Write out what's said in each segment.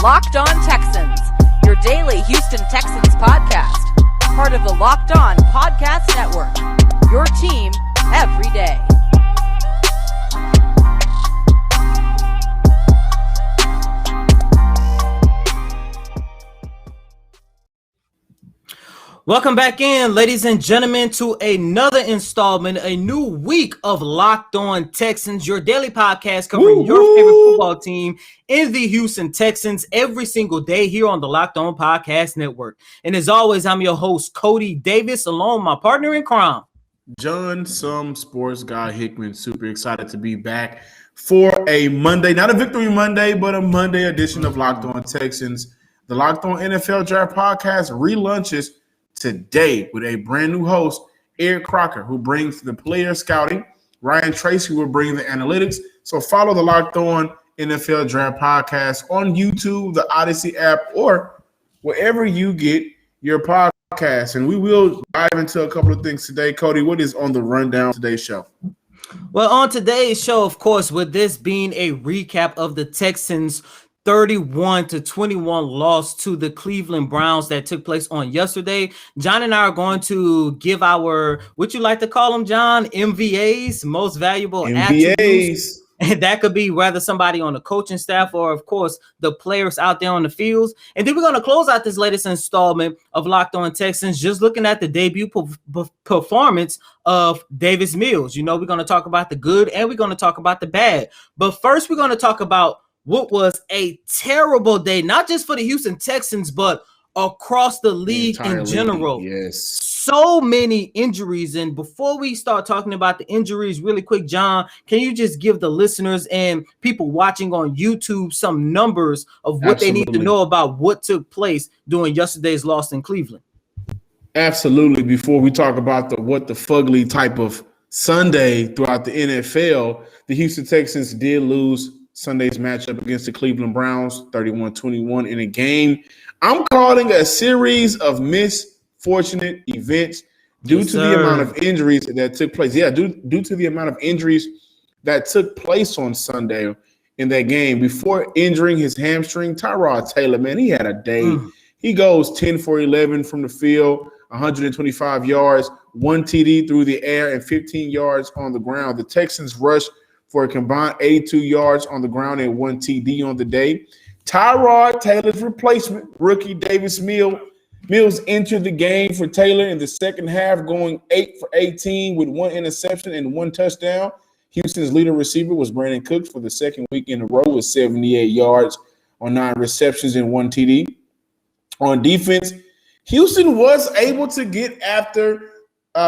Locked On Texans, your daily Houston Texans podcast. Part of the Locked On Podcast Network, your team every day. Welcome back in, ladies and gentlemen, to another installment, a new week of Locked On Texans, your daily podcast covering your favorite football team in the Houston Texans every single day here on the Locked On Podcast Network. And as always, I'm your host, Cody Davis, along with my partner in crime, John, some sports guy Hickman. Super excited to be back for a Monday, not a Victory Monday, but a Monday edition of Locked On Texans. The Locked On NFL Draft Podcast relaunches today with a brand new host, Eric Crocker, who brings the player scouting. Ryan Tracy will bring the analytics. So follow the Locked On NFL Draft Podcast on YouTube, the Odyssey app, or wherever you get your podcast. And we will dive into a couple of things today. Cody, what is on the rundown of today's show? Well, on today's show, of course, with this being a recap of the Texans' 31-21 loss to the Cleveland Browns that took place on yesterday. John and I are going to give our, what you like to call them, John, MVAs, most valuable attributes. And that could be whether somebody on the coaching staff or, of course, the players out there on the fields. And then we're going to close out this latest installment of Locked On Texans just looking at the debut performance of Davis Mills. You know, we're going to talk about the good and we're going to talk about the bad. But first, we're going to talk about what was a terrible day, not just for the Houston Texans, but across the league in general. Yes. So many injuries. And before we start talking about the injuries really quick, John, can you just give the listeners and people watching on YouTube some numbers of what they need to know about what took place during yesterday's loss in Cleveland? Absolutely. Before we talk about the what the fugly type of Sunday throughout the NFL, the Houston Texans did lose Sunday's matchup against the Cleveland Browns, 31-21 in a game I'm calling a series of misfortunate events due to the amount of injuries that took place. Yeah, due to the amount of injuries that took place on Sunday in that game. Before injuring his hamstring, Tyrod Taylor, man, he had a day. He goes 10 for 11 from the field, 125 yards, 1 TD through the air, and 15 yards on the ground. The Texans rushed for a combined 82 yards on the ground and 1 TD on the day. Tyrod Taylor's replacement, rookie Davis Mills entered the game for Taylor in the second half, going 8 for 18 with 1 interception and 1 touchdown. Houston's leading receiver was Brandon Cooks for the second week in a row with 78 yards on 9 receptions and 1 TD. On defense, Houston was able to get after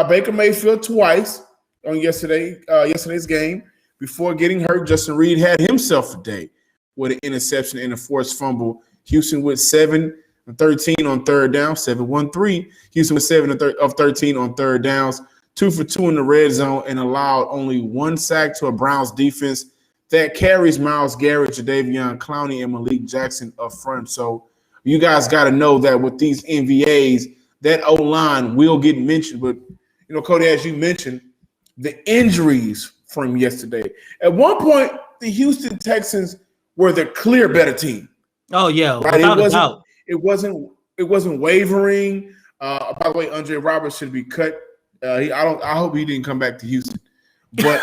Baker Mayfield twice on yesterday's game. Before getting hurt, Justin Reed had himself a day with an interception and a forced fumble. Houston with 7 of 13 on third down, 7-1-3. Houston with 7 of 13 on third downs, 2 for 2 in the red zone, and allowed only 1 sack to a Browns defense that carries Myles Garrett, Jadeveon Clowney, and Malik Jackson up front. So you guys got to know that with these MVAs, that O-line will get mentioned. But, you know, Cody, as you mentioned, the injuries from yesterday. At one point, the Houston Texans were the clear better team. Oh yeah, right? It wasn't wavering. By the way, Andre Roberts should be cut. I hope he didn't come back to Houston. But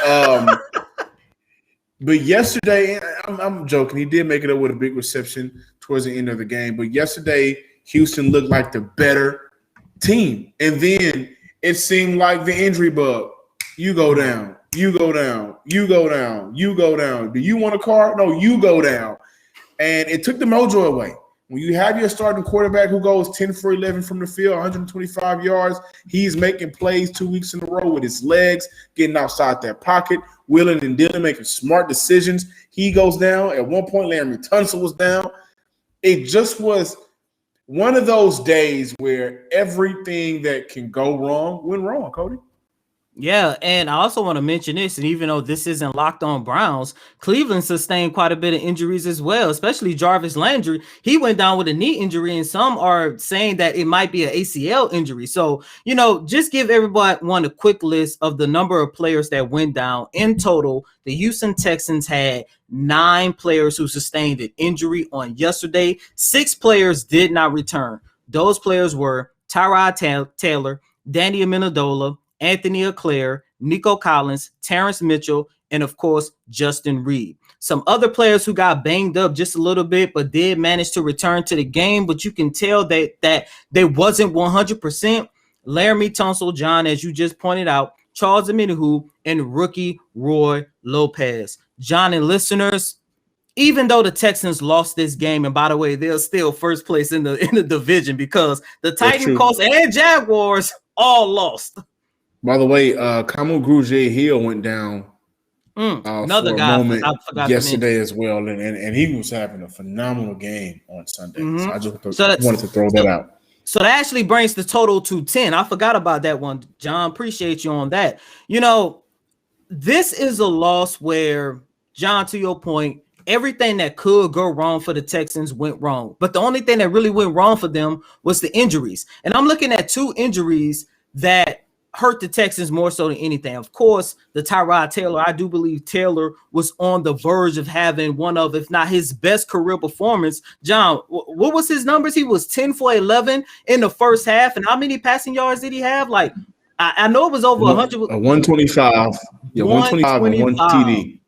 but yesterday, I'm joking. He did make it up with a big reception towards the end of the game. But yesterday, Houston looked like the better team, and then it seemed like the injury bug. You go down. You go down, you go down, you go down. Do you want a car? No, you go down. And it took the mojo away. When you have your starting quarterback who goes 10 for 11 from the field, 125 yards, he's making plays 2 weeks in a row with his legs, getting outside that pocket, wheeling and dealing, making smart decisions. He goes down. At one point, Larry Tunsil was down. It just was one of those days where everything that can go wrong went wrong, Cody. Yeah, and I also want to mention this, and even though this isn't Locked On Browns, Cleveland sustained quite a bit of injuries as well, especially Jarvis Landry. He went down with a knee injury, and some are saying that it might be an ACL injury. So, just give everyone a quick list of the number of players that went down. In total, the Houston Texans had 9 players who sustained an injury on yesterday. 6 players did not return. Those players were Tyrod Taylor, Danny Amendola, Anthony Leclerc, Nico Collins, Terrence Mitchell, and of course, Justin Reed. Some other players who got banged up just a little bit, but did manage to return to the game, but you can tell that they wasn't 100%. Laramie Tunsil, John, as you just pointed out, Charles Omenihu, and rookie Roy Lopez. John and listeners, even though the Texans lost this game, and by the way, they're still first place in the division because the Titans, Colts, and Jaguars all lost. By the way, Kamu Grugier-Hill went down another for guy a moment yesterday as well, and he was having a phenomenal game on Sunday. So I just wanted to throw that out. So that actually brings the total to 10. I forgot about that one, John. Appreciate you on that. This is a loss where, John, to your point, everything that could go wrong for the Texans went wrong. But the only thing that really went wrong for them was the injuries. And I'm looking at 2 injuries that hurt the Texans more so than anything. Of course, the Tyrod Taylor. I do believe Taylor was on the verge of having one of, if not his best career performance. John, what was his numbers? He was 10 for 11 in the first half. And how many passing yards did he have? Like, I know it was over 100. 125. Yeah, 125 and 1 TD.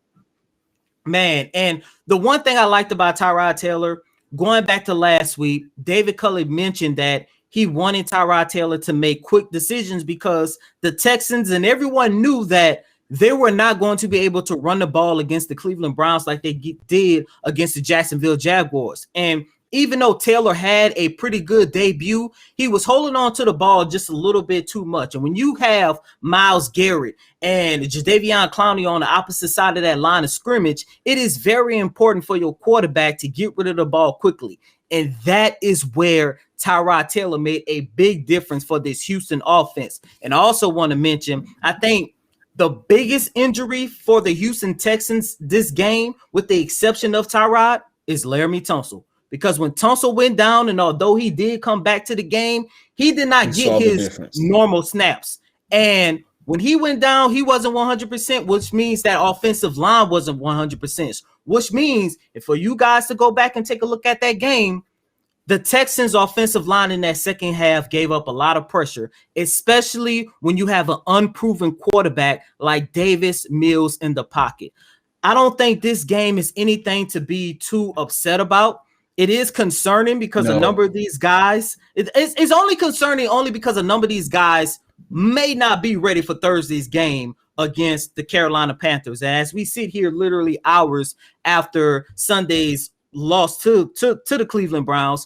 Man, and the one thing I liked about Tyrod Taylor, going back to last week, David Culley mentioned that he wanted Tyrod Taylor to make quick decisions because the Texans and everyone knew that they were not going to be able to run the ball against the Cleveland Browns like they did against the Jacksonville Jaguars. And even though Taylor had a pretty good debut, he was holding on to the ball just a little bit too much. And when you have Myles Garrett and Jadeveon Clowney on the opposite side of that line of scrimmage, it is very important for your quarterback to get rid of the ball quickly. And that is where Tyrod Taylor made a big difference for this Houston offense. And I also want to mention, I think the biggest injury for the Houston Texans this game, with the exception of Tyrod, is Laramie Tunsil. Because when Tunsil went down, and although he did come back to the game, he did not get his normal snaps. And when he went down, he wasn't 100%, which means that offensive line wasn't 100%, which means if for you guys to go back and take a look at that game, the Texans offensive line in that second half gave up a lot of pressure, especially when you have an unproven quarterback like Davis Mills in the pocket. I don't think this game is anything to be too upset about. It is concerning because a number of these guys, it's only concerning only because a number of these guys may not be ready for Thursday's game against the Carolina Panthers. And as we sit here literally hours after Sunday's loss to the Cleveland Browns,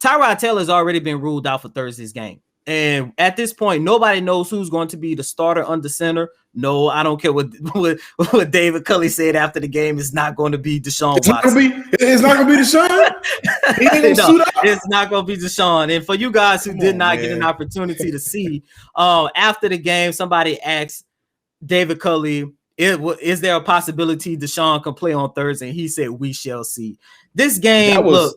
Tyrod Taylor has already been ruled out for Thursday's game. And at this point, nobody knows who's going to be the starter under center. No, I don't care what David Culley said after the game. It's not going to be Deshaun Watson. It's not going to be Deshaun? He ain't gonna suit up? It's not going to be Deshaun. And for you guys who did not get an opportunity to see, after the game, somebody asked David Culley, is there a possibility Deshaun can play on Thursday? And he said, we shall see. This game, it was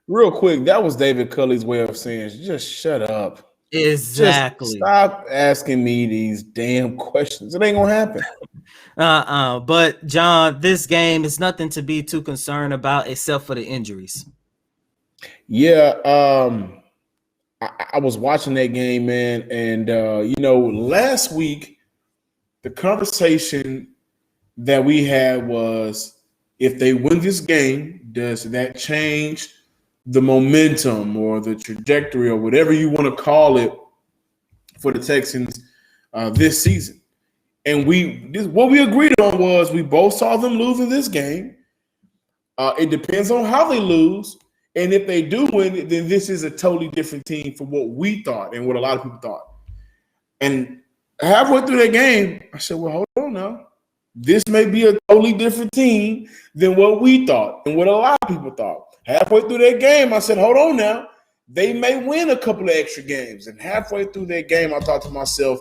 real quick. That was David Culley's way of saying, just shut up. Exactly. Just stop asking me these damn questions. It ain't gonna happen. But John, this game is nothing to be too concerned about except for the injuries. Yeah, I was watching that game, man, and last week the conversation that we had was, if they win this game, does that change the momentum or the trajectory or whatever you want to call it for the Texans this season? And what we agreed on was we both saw them losing this game. It depends on how they lose. And if they do win, then this is a totally different team from what we thought and what a lot of people thought. And halfway through that game, I said, well, hold on now. This may be a totally different team than what we thought and what a lot of people thought. Halfway through that game, I said, hold on now. They may win a couple of extra games. And halfway through that game, I thought to myself,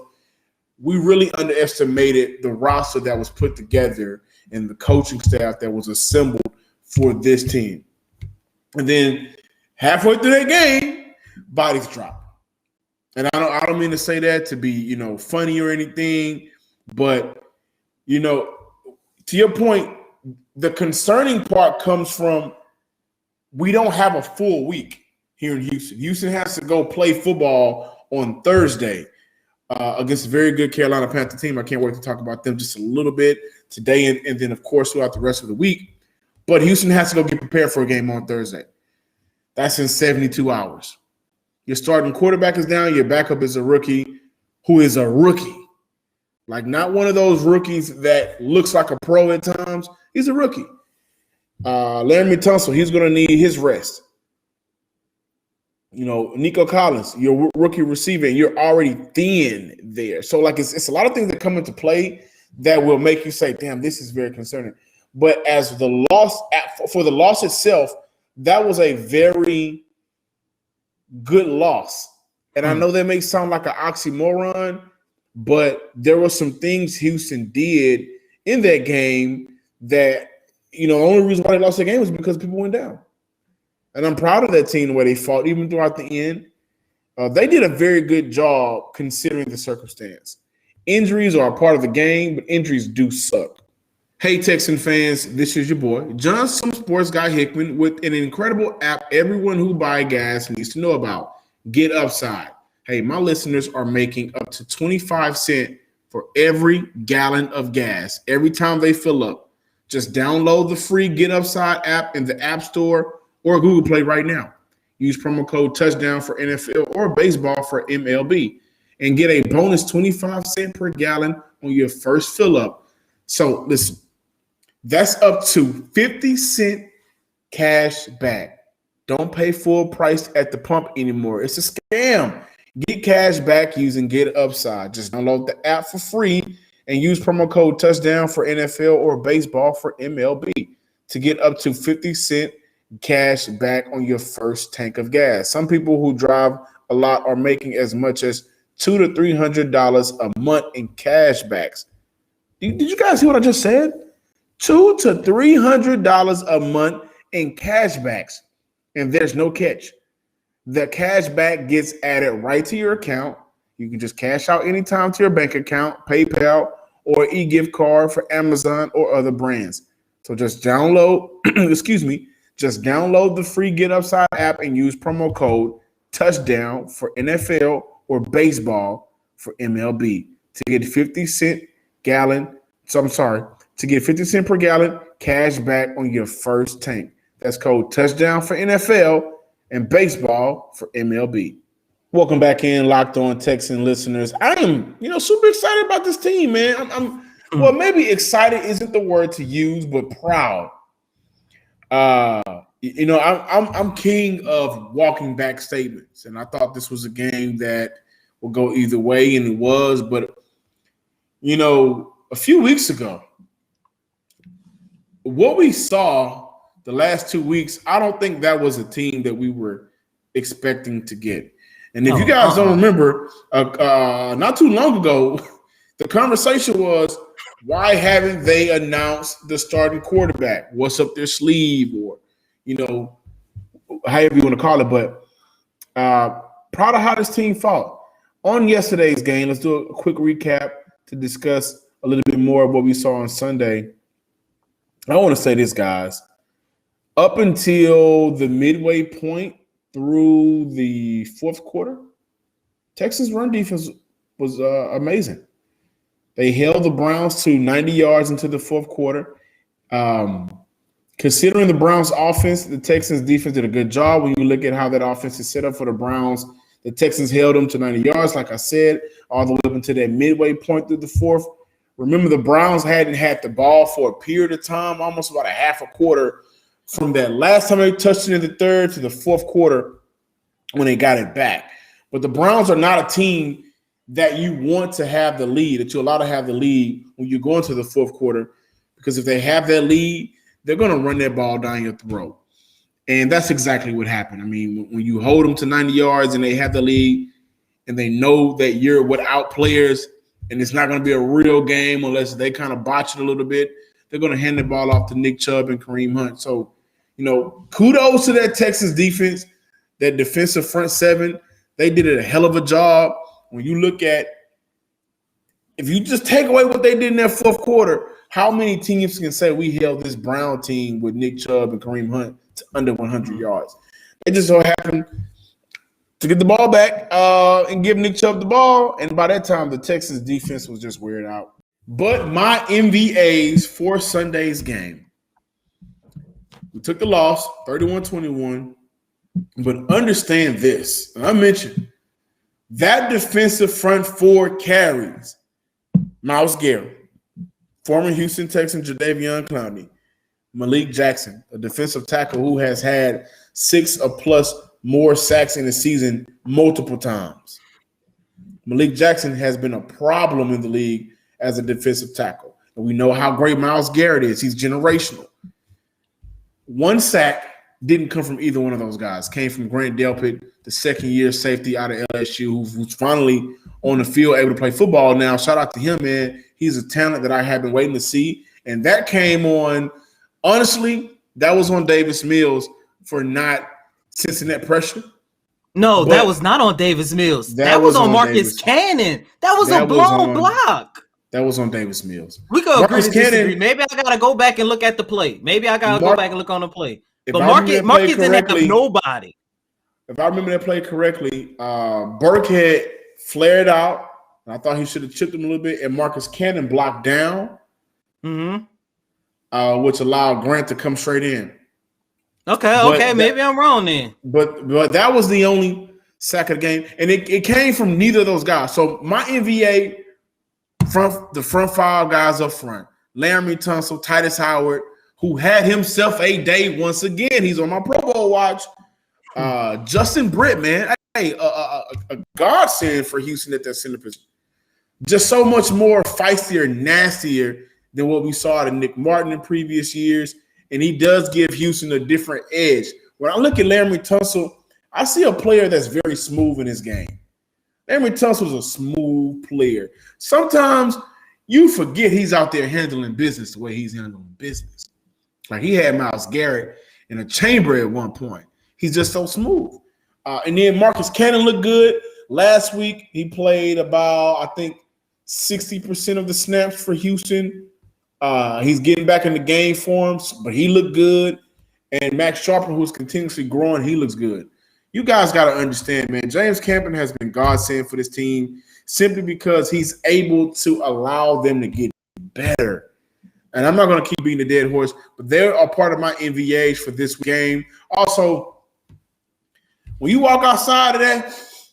we really underestimated the roster that was put together and the coaching staff that was assembled for this team. And then halfway through that game, bodies drop. And I don't mean to say that to be, funny or anything, but, to your point, the concerning part comes from we don't have a full week here in Houston. Houston has to go play football on Thursday against a very good Carolina Panther team. I can't wait to talk about them just a little bit today and then, of course, throughout the rest of the week. But Houston has to go get prepared for a game on Thursday. That's in 72 hours. Your starting quarterback is down. Your backup is a rookie who is a rookie. Like, not one of those rookies that looks like a pro at times. He's a rookie. Laramie Tunsil, he's going to need his rest. Nico Collins, your rookie receiver, and you're already thin there. So, it's a lot of things that come into play that will make you say, damn, this is very concerning. But as for the loss itself, that was a very good loss. And I know that may sound like an oxymoron, but there were some things Houston did in that game that, the only reason why they lost the game was because people went down. And I'm proud of that team the way they fought, even throughout the end. They did a very good job considering the circumstance. Injuries are a part of the game, but injuries do suck. Hey, Texan fans, this is your boy, John Sports Guy Hickman, with an incredible app everyone who buy gas needs to know about. Get Upside. Hey, my listeners are making up to 25 cents for every gallon of gas every time they fill up. Just download the free Get Upside app in the App Store or Google Play right now. Use promo code touchdown for NFL or baseball for MLB and get a bonus 25 cents per gallon on your first fill up. So listen, that's up to 50 cents cash back. Don't pay full price at the pump anymore. It's a scam. Get cash back using Get Upside. Just download the app for free and use promo code touchdown for NFL or baseball for MLB to get up to 50 cents cash back on your first tank of gas. Some people who drive a lot are making as much as $200 to $300 a month in cash backs. Did you guys hear what I just said? $200 to $300 a month in cash backs. And there's no catch. The cash back gets added right to your account. You can just cash out anytime to your bank account, PayPal, or e-gift card for Amazon or other brands. So just download, just download the free Get Upside app and use promo code touchdown for NFL or baseball for MLB to get 50 cents per gallon cash back on your first tank. That's code touchdown for NFL and baseball for MLB. Welcome back in, Locked On Texan listeners. I am, super excited about this team, man. Well, maybe excited isn't the word to use, but proud. I'm king of walking back statements, and I thought this was a game that would go either way, and it was. But a few weeks ago, what we saw the last 2 weeks, I don't think that was a team that we were expecting to get. And if you guys don't remember, not too long ago, the conversation was, why haven't they announced the starting quarterback? What's up their sleeve, or, however you want to call it. But proud of how this team fought. On yesterday's game, let's do a quick recap to discuss a little bit more of what we saw on Sunday. I want to say this, guys. Up until the midway point through the fourth quarter, Texas' run defense was amazing. They held the Browns to 90 yards into the fourth quarter. Considering the Browns' offense, the Texans' defense did a good job. When you look at how that offense is set up for the Browns, the Texans held them to 90 yards, like I said, all the way up into that midway point through the fourth. Remember, the Browns hadn't had the ball for a period of time, almost about a half a quarter, from that last time they touched it in the third to the fourth quarter when they got it back. But the Browns are not a team that you want to have the lead, that you allow to have the lead when you go into the fourth quarter, because if they have that lead, they're going to run that ball down your throat. And that's exactly what happened. I mean, when you hold them to 90 yards and they have the lead and they know that you're without players and it's not going to be a real game unless they kind of botch it a little bit. They're going to hand the ball off to Nick Chubb and Kareem Hunt. So, kudos to that Texans defense, that defensive front seven. They did a hell of a job. When you look at, if you just take away what they did in that fourth quarter, how many teams can say we held this Brown team with Nick Chubb and Kareem Hunt to under 100 yards? It just so happened to get the ball back and give Nick Chubb the ball. And by that time, the Texans defense was just weird out. But my MVAs for Sunday's game, we took the loss, 31-21. But understand this, and I mentioned that defensive front four carries Myles Garrett, former Houston Texan Jadeveon Clowney, Malik Jackson, a defensive tackle who has had 6 or plus more sacks in the season multiple times. Malik Jackson has been a problem in the league as a defensive tackle. And we know how great Myles Garrett is. He's generational. 1 sack didn't come from either one of those guys. Came from Grant Delpit, the second-year safety out of LSU, who's finally on the field able to play football now. Shout out to him, man. He's a talent that I have been waiting to see. And that came on, honestly, that was on Davis Mills for not sensing that pressure. No, but that was not on Davis Mills. That was on Marcus Cannon. That was a blown block. That was on Davis Mills. We could agree to disagree. Maybe I got to go back and look at the play. Maybe I got to go back and look on the play. But Marcus didn't have nobody. If I remember that play correctly, Burke had flared out. And I thought he should have chipped him a little bit. And Marcus Cannon blocked down, which allowed Grant to come straight in. Okay. Maybe I'm wrong then. But that was the only sack of the game. And it came from neither of those guys. So my NBA, the front 5 guys up front, Laramie Tunsil, Titus Howard, who had himself a day once again. He's on my Pro Bowl watch. Justin Britt, man. Hey, a godsend for Houston at that center position. Just so much more feistier, nastier than what we saw to Nick Martin in previous years. And he does give Houston a different edge. When I look at Laramie Tunsil, I see a player that's very smooth in his game. Laramie Tunsil is a smooth player. Sometimes you forget he's out there handling business the way he's handling business. Like he had Myles Garrett in a chamber at one point. He's just so smooth. And then Marcus Cannon looked good. Last week, he played about, I think, 60% of the snaps for Houston. He's getting back in the game forms, but he looked good. And Max Sharper, who's continuously growing, he looks good. You guys got to understand, man, James Campen has been godsend for this team simply because he's able to allow them to get better. And I'm not going to keep beating the dead horse, but they are part of my MVAs for this game. Also, when you walk outside of that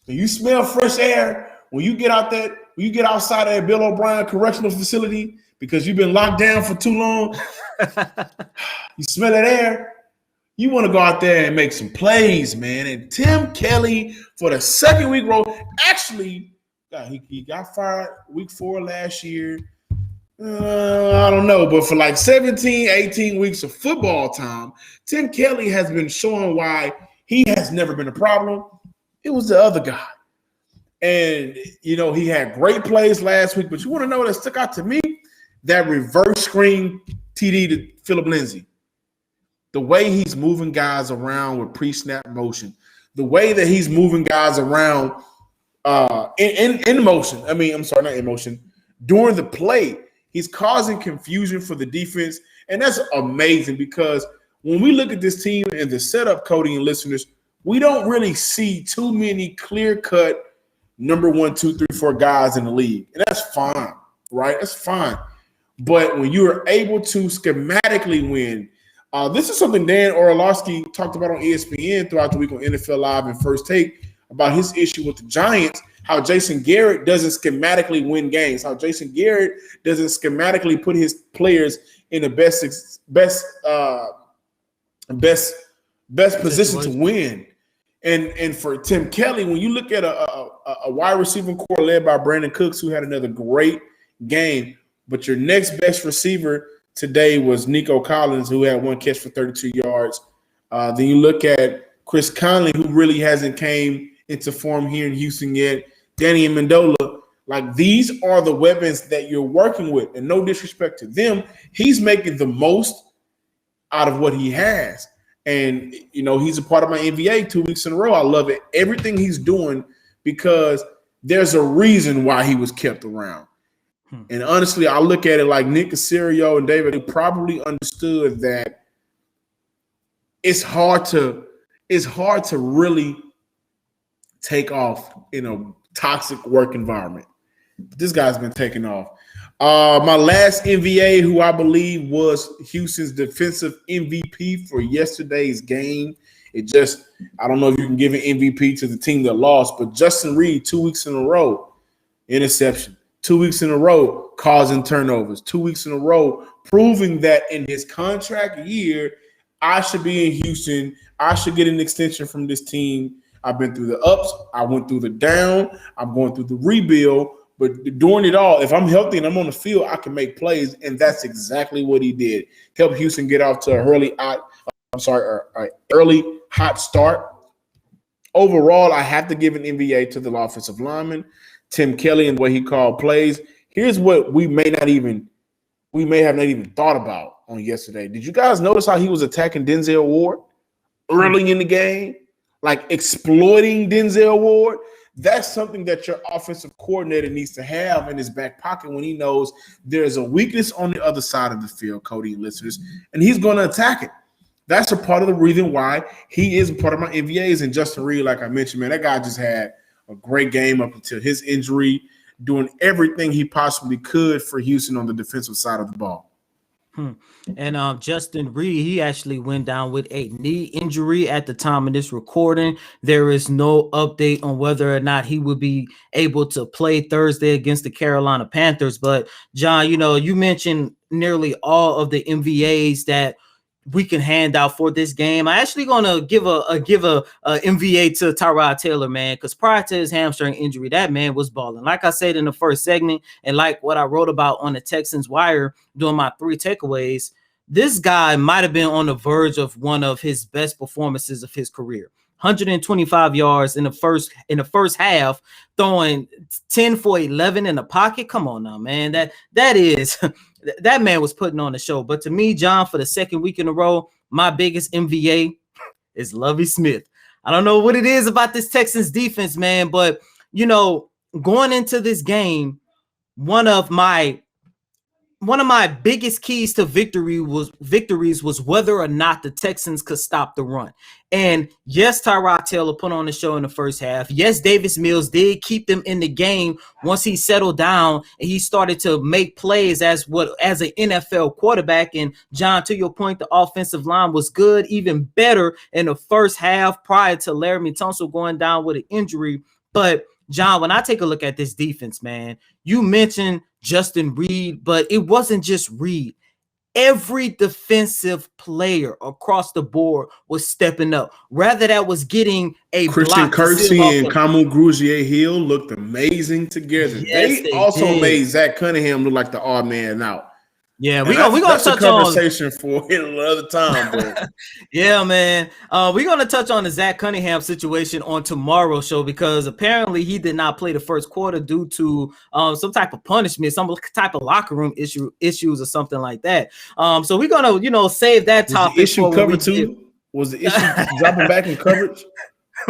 and you smell fresh air, when you get outside of that Bill O'Brien Correctional Facility because you've been locked down for too long, you smell that air, you want to go out there and make some plays, man. And Tim Kelly, for the second week roll, actually, he got fired week 4 last year. I don't know, but for like 17, 18 weeks of football time, Tim Kelly has been showing why he has never been a problem. It was the other guy. And, he had great plays last week, but you want to know what stuck out to me? That reverse screen TD to Phillip Lindsay. The way he's moving guys around with pre-snap motion. The way that he's moving guys around in motion. Not in motion. During the play. He's causing confusion for the defense, and that's amazing because when we look at this team and the setup, Cody and listeners, we don't really see too many clear-cut number 1, 2, 3, 4 guys in the league, and that's fine, right? That's fine. But when you are able to schematically win, this is something Dan Orlowski talked about on ESPN throughout the week on NFL Live and First Take about his issue with the Giants, how Jason Garrett doesn't schematically win games, how Jason Garrett doesn't schematically put his players in the best position to win. And for Tim Kelly, when you look at a wide receiving core led by Brandon Cooks, who had another great game, but your next best receiver today was Nico Collins, who had 1 catch for 32 yards. Then you look at Chris Conley, who really hasn't came into form here in Houston yet. Danny Amendola, Like, these are the weapons that you're working with. And no disrespect to them, he's making the most out of what he has. And, he's a part of my NBA 2 weeks in a row. I love it. Everything he's doing, because there's a reason why he was kept around. And honestly, I look at it like Nick Caserio and David, they probably understood that it's hard to really take off in a toxic work environment. But this guy's been taking off. My last NBA, who I believe was Houston's defensive MVP for yesterday's game. I don't know if you can give an MVP to the team that lost, but Justin Reed, 2 weeks in a row, interception. 2 weeks in a row, causing turnovers. 2 weeks in a row, proving that in his contract year, I should be in Houston. I should get an extension from this team. I've been through the ups. I went through the down. I'm going through the rebuild. But during it all, if I'm healthy and I'm on the field, I can make plays, and that's exactly what he did. Help Houston get off to an early hot start. Overall, I have to give an NBA to the offensive lineman, Tim Kelly, and what he called plays. Here's what we may have not even thought about on yesterday. Did you guys notice how he was attacking Denzel Ward early in the game? Like, exploiting Denzel Ward? That's something that your offensive coordinator needs to have in his back pocket when he knows there's a weakness on the other side of the field, Cody and listeners, and he's going to attack it. That's a part of the reason why he is a part of my MVAs. And Justin Reed, like I mentioned, man, that guy just had a great game up until his injury, doing everything he possibly could for Houston on the defensive side of the ball. And Justin Reed, he actually went down with a knee injury at the time of this recording. There is no update on whether or not he will be able to play Thursday against the Carolina Panthers. But John, you mentioned nearly all of the MVAs that we can hand out for this game. I'm actually gonna give a MVA to Tyrod Taylor, man, because prior to his hamstring injury, that man was balling. Like I said in the first segment, and like what I wrote about on the Texans Wire doing my 3 takeaways, this guy might have been on the verge of one of his best performances of his career. 125 yards in the first half, throwing 10 for 11 in the pocket. Come on now, man. That is that man was putting on the show. But to me, John, for the second week in a row, my biggest MVA is Lovie Smith. I don't know what it is about this Texans defense, man, but going into this game, one of my biggest keys to victories was whether or not the Texans could stop the run. And yes, Tyrod Taylor put on the show in the first half. Yes, Davis Mills did keep them in the game once he settled down and he started to make plays as an NFL quarterback. And John, to your point, the offensive line was good, even better in the first half prior to Laramie Tunsil going down with an injury. But John, when I take a look at this defense, man, you mentioned Justin Reed, but it wasn't just Reed. Every defensive player across the board was stepping up. Rather, that was getting a Christian Kirksey and Kamu Grugier-Hill looked amazing together. Yes, they also made Zach Cunningham look like the odd man out. Yeah, we're gonna touch on conversation for another time, but yeah, man. We're gonna touch on the Zach Cunningham situation on tomorrow's show because apparently he did not play the first quarter due to some type of punishment, some type of locker room issues or something like that. So we're gonna save that topic. Was the issue covered too? Was the issue dropping back in coverage?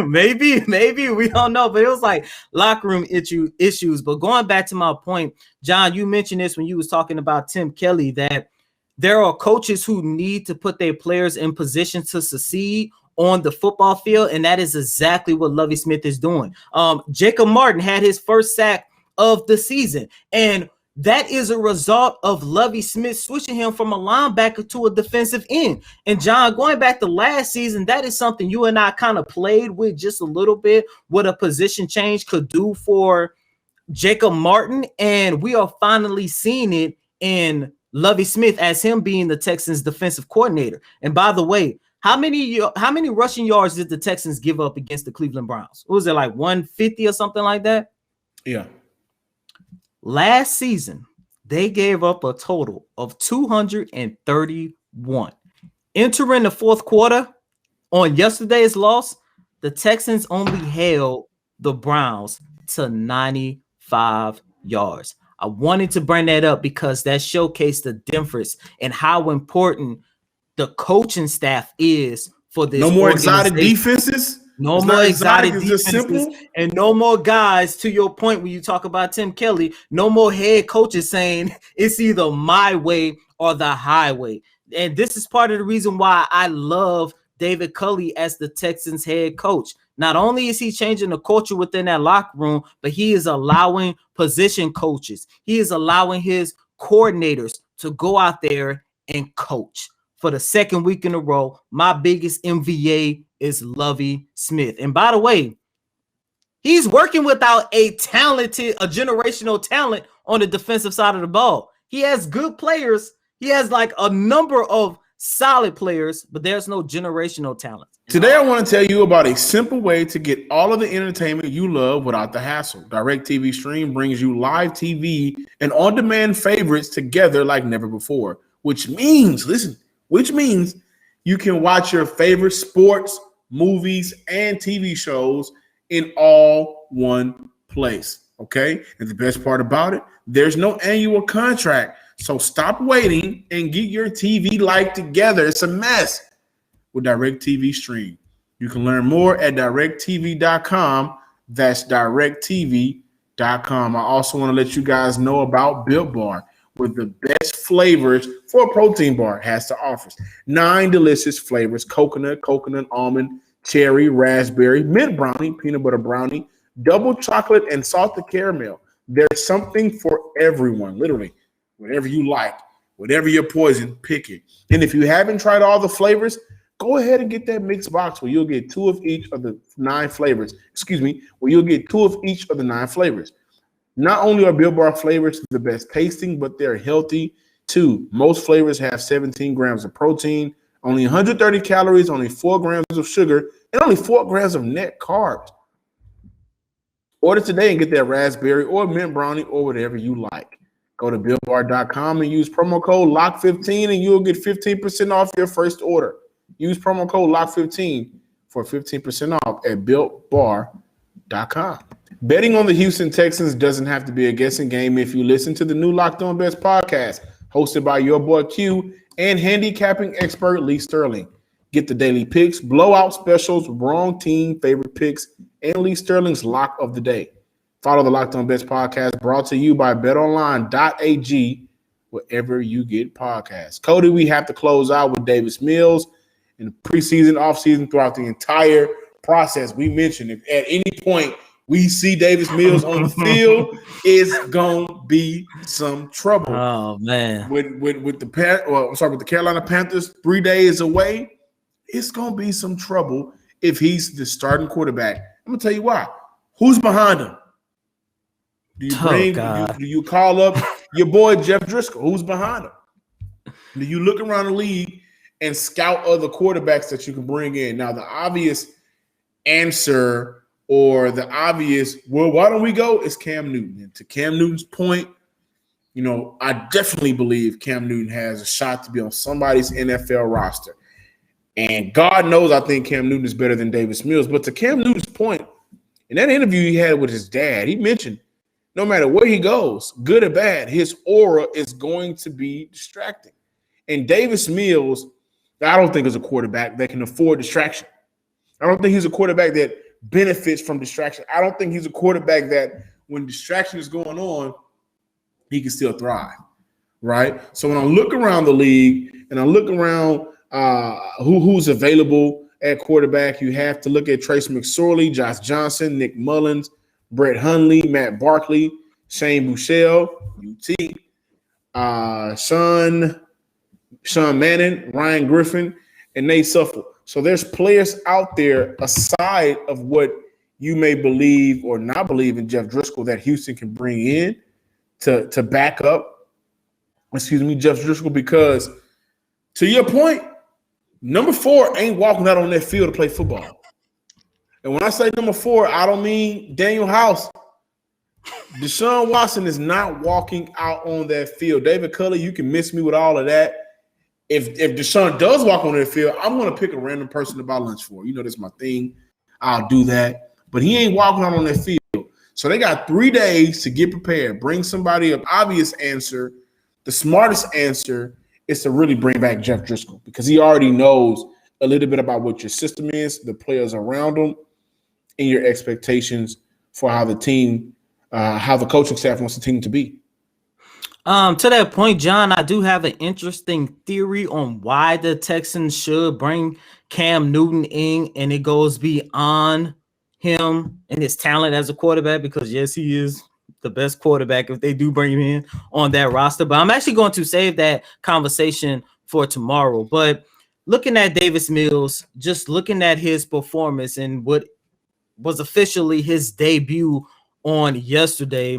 Maybe we don't know, but it was like locker room issues. But going back to my point, John, you mentioned this when you was talking about Tim Kelly, that there are coaches who need to put their players in position to succeed on the football field, and that is exactly what Lovie Smith is doing. Jacob Martin had his first sack of the season, and that is a result of Lovie Smith switching him from a linebacker to a defensive end. And John, going back to last season, that is something you and I kind of played with just a little bit, what a position change could do for Jacob Martin. And we are finally seeing it in Lovie Smith as him being the Texans defensive coordinator. And by the way, how many rushing yards did the Texans give up against the Cleveland Browns? What was it, like 150 or something like that? Yeah. Last season, they gave up a total of 231. Entering the fourth quarter on yesterday's loss, the Texans only held the Browns to 95 5 yards. I wanted to bring that up because that showcased the difference and how important the coaching staff is for this. No more exotic defenses. No more exotic defenses, and no more guys, to your point when you talk about Tim Kelly, no more head coaches saying it's either my way or the highway. And this is part of the reason why I love David Culley as the Texans head coach. Not only is he changing the culture within that locker room, but he is allowing position coaches. He is allowing his coordinators to go out there and coach. For the second week in a row, my biggest MVA is Lovie Smith. And by the way, he's working without a generational talent on the defensive side of the ball. He has good players. He has like a number of solid players, but there's no generational talent. Today, I want to tell you about a simple way to get all of the entertainment you love without the hassle. DirecTV Stream brings you live TV and on-demand favorites together like never before, which means you can watch your favorite sports, movies, and TV shows in all one place, okay? And the best part about it, there's no annual contract. So stop waiting and get your TV life together. It's a mess with DirecTV Stream. You can learn more at directtv.com. That's directtv.com. I also want to let you guys know about Built Bar, with the best flavors for a protein bar has to offer. 9 delicious flavors: coconut, almond, cherry, raspberry, mint brownie, peanut butter brownie, double chocolate, and salted caramel. There's something for everyone, literally. Whatever you like, whatever your poison, pick it. And if you haven't tried all the flavors, go ahead and get that mixed box where you'll get 2 of each of the 9 flavors. Where you'll get 2 of each of the 9 flavors. Not only are Built Bar flavors the best tasting, but they're healthy too. Most flavors have 17 grams of protein, only 130 calories, only 4 grams of sugar, and only 4 grams of net carbs. Order today and get that raspberry or mint brownie or whatever you like. Go to BuiltBar.com and use promo code LOCK15 and you'll get 15% off your first order. Use promo code LOCK15 for 15% off at BuiltBar.com. Betting on the Houston Texans doesn't have to be a guessing game if you listen to the new Locked On Bets podcast, hosted by your boy Q and handicapping expert Lee Sterling. Get the daily picks, blowout specials, wrong team favorite picks, and Lee Sterling's lock of the day. Follow the Locked On Bets podcast, brought to you by betonline.ag, wherever you get podcasts. Cody, we have to close out with Davis Mills in the preseason, offseason, throughout the entire process. We mentioned if at any point we see Davis Mills on the field, it's gonna be some trouble. Oh man, with the Carolina Panthers 3 days away, it's gonna be some trouble if he's the starting quarterback. I'm gonna tell you why. Who's behind him? Do you call up your boy Jeff Driscoll? Who's behind him? Do you look around the league and scout other quarterbacks that you can bring in? Now, the obvious answer, or the obvious, well, why don't we go, is Cam Newton. And to Cam Newton's point, I definitely believe Cam Newton has a shot to be on somebody's NFL roster. And God knows I think Cam Newton is better than Davis Mills. But to Cam Newton's point, in that interview he had with his dad, he mentioned no matter where he goes, good or bad, his aura is going to be distracting. And Davis Mills, I don't think is a quarterback that can afford distraction. I don't think he's a quarterback that benefits from distraction. I don't think he's a quarterback that when distraction is going on, he can still thrive, right? So when I look around the league and I look around who's available at quarterback, you have to look at Trace McSorley, Josh Johnson, Nick Mullins, Brett Hundley, Matt Barkley, Shane Buechele, UT, Sean Manning, Ryan Griffin, and Nate Suffolk. So there's players out there aside of what you may believe or not believe in Jeff Driscoll that Houston can bring in to back up, Jeff Driscoll, because to your point, number 4 ain't walking out on that field to play football. And when I say number 4, I don't mean Daniel House. Deshaun Watson is not walking out on that field. David Culley, you can miss me with all of that. If Deshaun does walk on that field, I'm going to pick a random person to buy lunch for. That's my thing. I'll do that. But he ain't walking out on that field. So they got 3 days to get prepared. Bring somebody of obvious answer. The smartest answer is to really bring back Jeff Driscoll because he already knows a little bit about what your system is, the players around him, and your expectations for how the team, how the coaching staff wants the team to be. To that point, John, I do have an interesting theory on why the Texans should bring Cam Newton in, and it goes beyond him and his talent as a quarterback because, yes, he is the best quarterback if they do bring him in on that roster. But I'm actually going to save that conversation for tomorrow. But looking at Davis Mills, just looking at his performance and what was officially his debut on yesterday,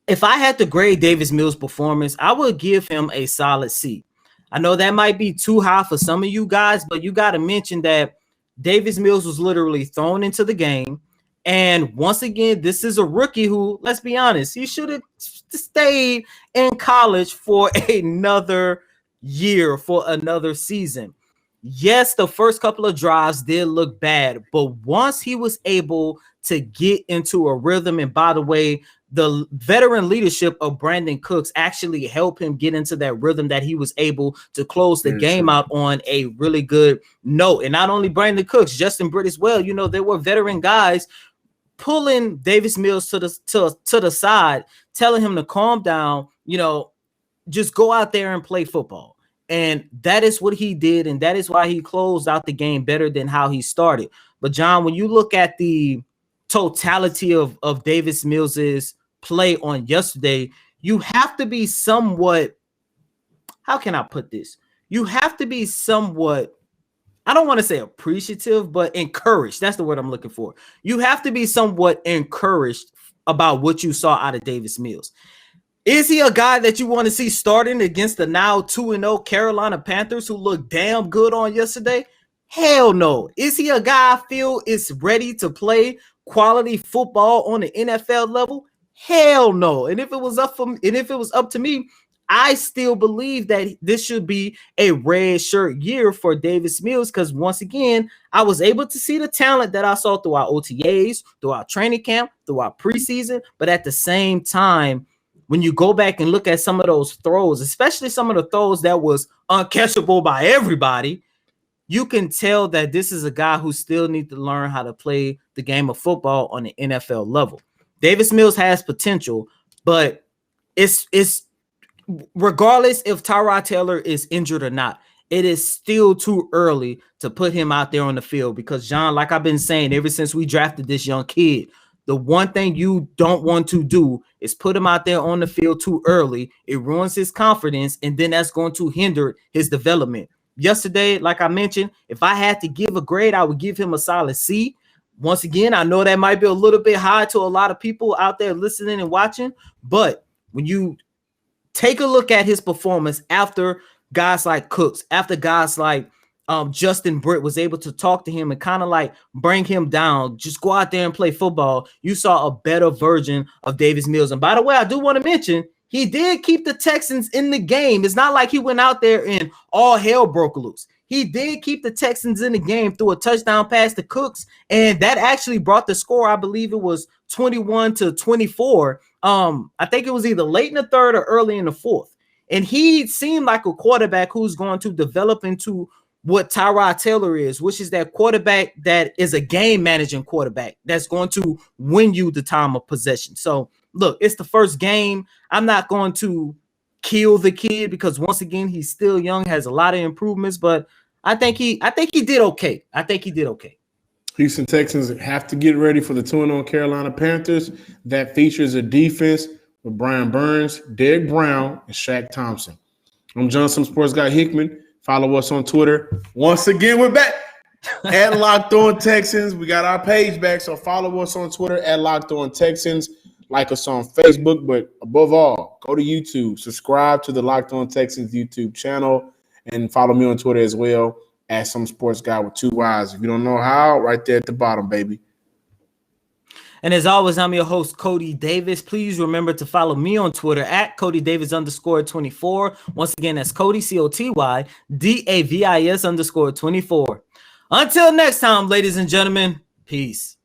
if I had to grade Davis Mills' performance, I would give him a solid C. I know that might be too high for some of you guys, but you got to mention that Davis Mills was literally thrown into the game. And once again, this is a rookie who, let's be honest, he should have stayed in college for another year, for another season. Yes, the first couple of drives did look bad, but once he was able to get into a rhythm, and by the way, the veteran leadership of Brandon Cooks actually helped him get into that rhythm that he was able to close the game out on a really good note. And not only Brandon Cooks, Justin Britt as well. You know, there were veteran guys pulling Davis Mills to the side, telling him to calm down, you know, just go out there and play football. And that is what he did, and that is why he closed out the game better than how he started. But, John, when you look at the totality of Davis Mills's play on yesterday, you have to be somewhat, how can I put this? You have to be somewhat, I don't want to say appreciative, but encouraged. That's the word I'm looking for. You have to be somewhat encouraged about what you saw out of Davis Mills. Is he a guy that you want to see starting against the now 2-0 Carolina Panthers who looked damn good on yesterday? Hell no. Is he a guy I feel is ready to play quality football on the NFL level? Hell no. And if it was up to me, I still believe that this should be a red shirt year for Davis Mills because, once again, I was able to see the talent that I saw throughout OTAs, throughout training camp, throughout preseason. But at the same time, when you go back and look at some of those throws, especially some of the throws that was uncatchable by everybody, you can tell that this is a guy who still needs to learn how to play the game of football on the NFL level. Davis Mills has potential, but it's regardless if Tyrod Taylor is injured or not, it is still too early to put him out there on the field because, John, like I've been saying ever since we drafted this young kid, the one thing you don't want to do is put him out there on the field too early. It ruins his confidence, and then that's going to hinder his development. Yesterday, like I mentioned, if I had to give a grade, I would give him a solid C. Once again, I know that might be a little bit high to a lot of people out there listening and watching, but when you take a look at his performance after guys like Cooks, after guys like Justin Britt was able to talk to him and kind of like bring him down, just go out there and play football, you saw a better version of Davis Mills. And by the way, I do want to mention, he did keep the Texans in the game. It's not like he went out there and all hell broke loose. He did keep the Texans in the game through a touchdown pass to Cooks, and that actually brought the score. I believe it was 21-24. I think it was either late in the third or early in the fourth. And he seemed like a quarterback who's going to develop into what Tyrod Taylor is, which is that quarterback that is a game managing quarterback that's going to win you the time of possession. So, look, it's the first game. I'm not going to kill the kid because, once again, he's still young, has a lot of improvements, but I think he did okay. I think he did okay. Houston Texans have to get ready for the 2-0 Carolina Panthers. That features a defense with Brian Burns, Derek Brown, and Shaq Thompson. I'm Johnson Sports Guy Hickman. Follow us on Twitter. Once again, we're back at Locked On Texans. We got our page back, so follow us on Twitter at Locked On Texans. Like us on Facebook, but above all, go to YouTube. Subscribe to the Locked On Texans YouTube channel and follow me on Twitter as well at Some Sports Guy with 2 Y's. If you don't know how, right there at the bottom, baby. And as always, I'm your host, Cody Davis. Please remember to follow me on Twitter at CodyDavis_24. Once again, that's Cody, CotyDavis _24. Until next time, ladies and gentlemen, peace.